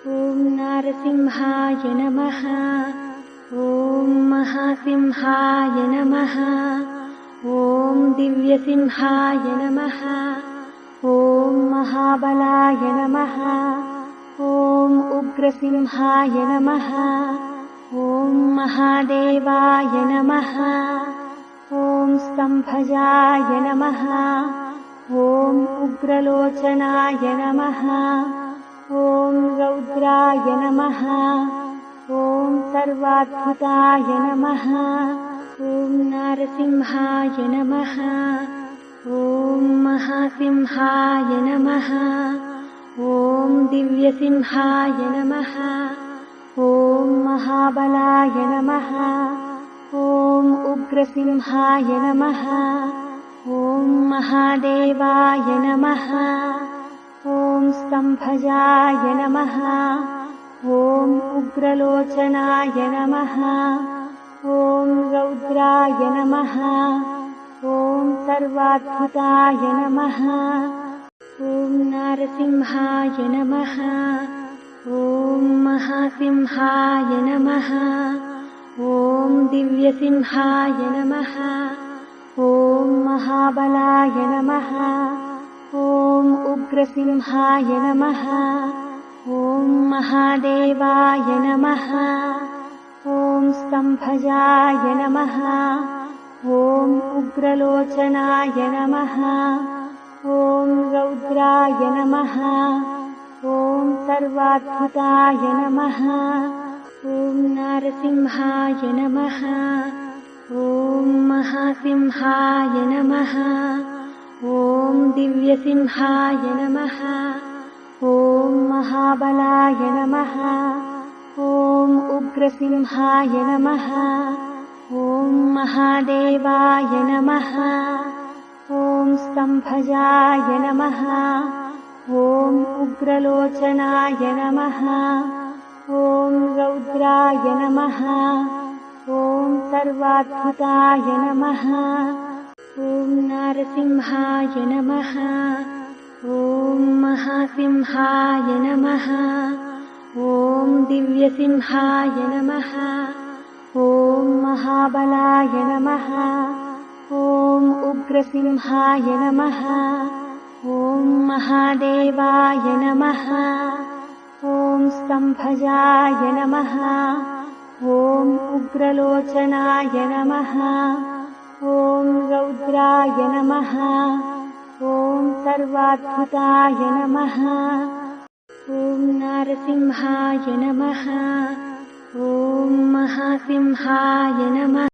ॐ नारसिंहाय नमः। ॐ महासिंहाय नमः। ॐ दिव्यसिंहाय नमः। ॐ महाबलाय नमः। ॐ उग्रसिंहाय नमः। ॐ महादेवाय नमः। ॐ स्तम्भजाय नमः। ॐ उग्रलोचनाय नमः। ॐ रौद्राय नमः। ॐ सर्वाद्भुताय नमः। ॐ नारसिंहाय नमः। ॐ महासिंहाय नमः। ॐ दिव्यसिंहाय नमः। ॐ महाबलाय नमः। ॐ उग्रसिंहाय नमः। ॐ महादेवाय नमः। ॐ स्तम्भजाय नमः। ॐ उग्रलोचनाय नमः। ॐ रौद्राय नमः। ॐ सर्वाद्भुताय नमः। ॐ नारसिंहाय नमः। ॐ महासिंहाय नमः। ॐ दिव्यसिंहाय नमः। ॐ महाबलाय नमः। ॐ उग्रसिंहाय नमः। ॐ महादेवाय नमः। ॐ स्तम्भजाय नमः। ॐ उग्रलोचनाय नमः। ॐ रौद्राय नमः। ॐ सर्वाद्भुताय नमः। ॐ नारसिंहाय नमः। ॐ महासिंहाय नमः। ॐ दिव्यसिंहाय नमः। ॐ महाबलाय नमः। ॐ उग्रसिंहाय नमः। ॐ महादेवाय नमः। ॐ स्तम्भजाय नमः। ॐ उग्रलोचनाय नमः। ॐ रौद्राय नमः। ॐ सर्वाद्भुताय नमः। ॐ नारसिंहाय नमः। ॐ महासिंहाय नमः। ॐ दिव्यसिंहाय नमः। ॐ महाबलाय नमः। ॐ उग्रसिंहाय नमः। ॐ महादेवाय नमः। ॐ स्तम्भजाय नमः। ॐ उग्रलोचनाय नमः। ॐ रौद्राय नमः। ॐ सर्वाद्भुताय नमः। ॐ नारसिंहाय नमः। ॐ महासिंहाय नमः।